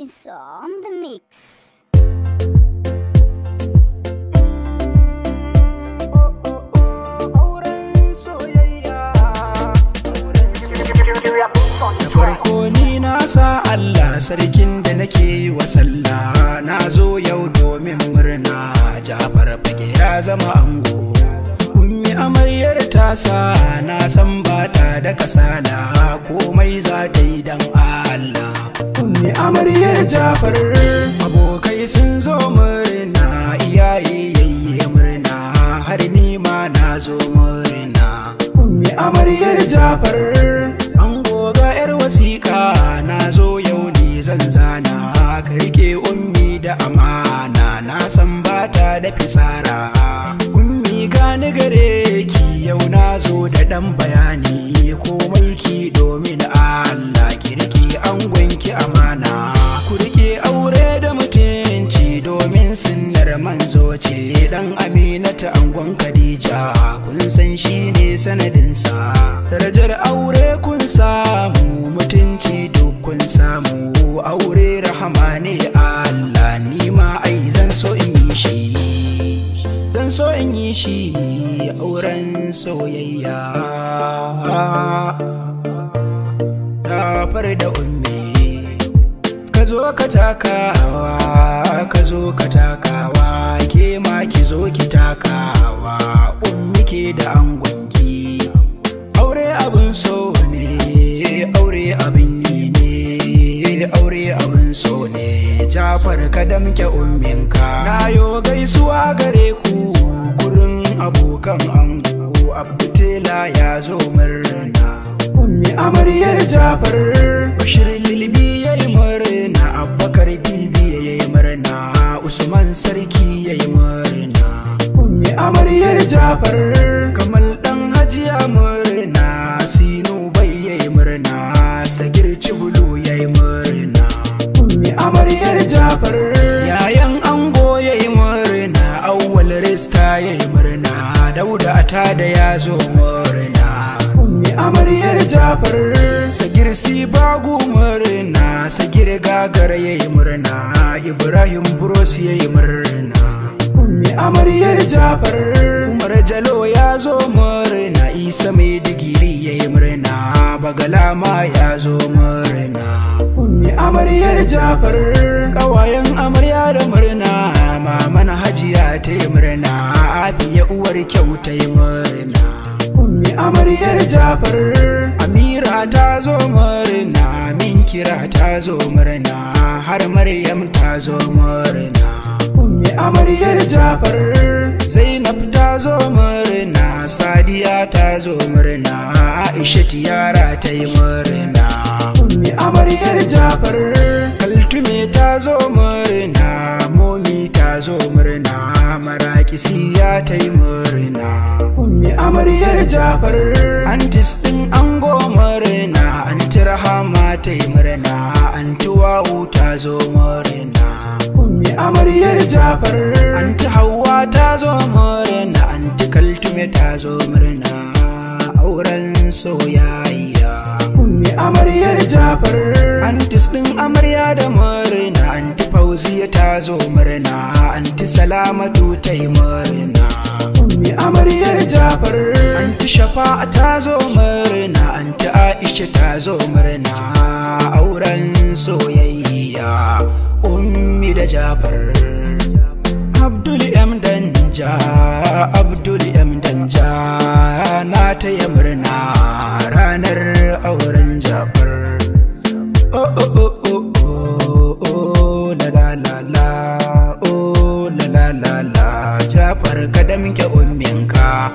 is on the mix. Farko ni na sa Allah sarkin da nake yi wa sallah, na zo yau domin murna Jafar fage ya zama ango. Ummi amaryar tasa na san ba ta da kasala, komai za ta yi dan Allah. Ummi amaryar Jafar abokai sun zo murna, iyaye yayye murna, har ni ma na zo murna. Ummi amaryar Jafar ango ga yar wasiƙa, na zo yau ne zan zana, ka rike ummi da amana, na san ba ta da fisara. Ummi gani gare ki yau na zo da ɗan bayani, komai ki domin Allah, ki rike angonki amana, ku rike aure da mutunci domin sunnar manzo ce. Dan Aminatu angon Khadija kun san shi ne sanadinsa, darajar aure kun samu, mutunci duk kun samu, aure rahama ne Allah, ni ma ai zan so in yi shi, zan so in yi shi auren soyayya. Jafar da ummi ka zo ka takawa, ka zo ka takawa, ke ma ki zo ki takawa, ummi ke da angonki. Aure abin so ne, aure abin yi ne, aure abin so ne. Jafar ka damke umminka, na yo gaisuwa gare ku gurin abokan ango. Abdutela ya zo murna, ummi amaryar Jafar. Bashir Lilbi yayi murna, Abubakar Bibi yayi murna, Usman Sarki yayi murna. Ummi amaryar Jafar Kamal dan Hajiya murna, Sinu bai yayi murna, Sagir Cibulu yayi murna. Ummi amaryar Jafar yayan ango yayi murna, Awwal Rista yayi murna, Dauda Atada ya zo murna. Ummi amaryar Jafar Sagir Sibagu murna, Sagir Gagara yayi murna, Ibrahim Bros yayi murna. Ummi amaryar Jafar Umar Jalo ya zo murna, Isa mai digiri yayi murna, Bagalama ya zo murna. Ummi amaryar Jafar kawayen amarya da murna, Maman Hajiya ta yi murna, Afiya uwar kyau ta yi murna. Ummi amaryar Jafar Amira ta zo murna, Minkira ta zo murna, har Maryam ta zo murna. Ummi amaryar Jafar Zainab ta zo murna, Sadiya ta zo murna, Aisha Tiyara ta yi murna. Ummi amaryar Jafar Kaltume ta zo murna, Momi ta zo murna, Marakisiya ta yi murna. Ummi amaryar Jafar Antis din ango murna, Anti Rahama ta yi murna, Anti Wawu ta zo murna. Ummi amaryar Jafar Anti Hauwa ta zo murna, Anti Kaltume ta zo murna, auren soyayya. Ummi amaryar Jafar Antis din amarya da murna, Anti Fauziya ta zo murna, Anti Salamatu ta yi murna. Ummi amaryar Jafar Anti Shafa'a ta zo murna, Anti Aisha ta zo murna, auren soyayya. Ummi da Jafar Abdul M Danja, Abdul M Danja na taya murna ranar auren Jafar. Oh oh oh oh oh oh la la la la, oh la la la la. Jafar ka damke umminka.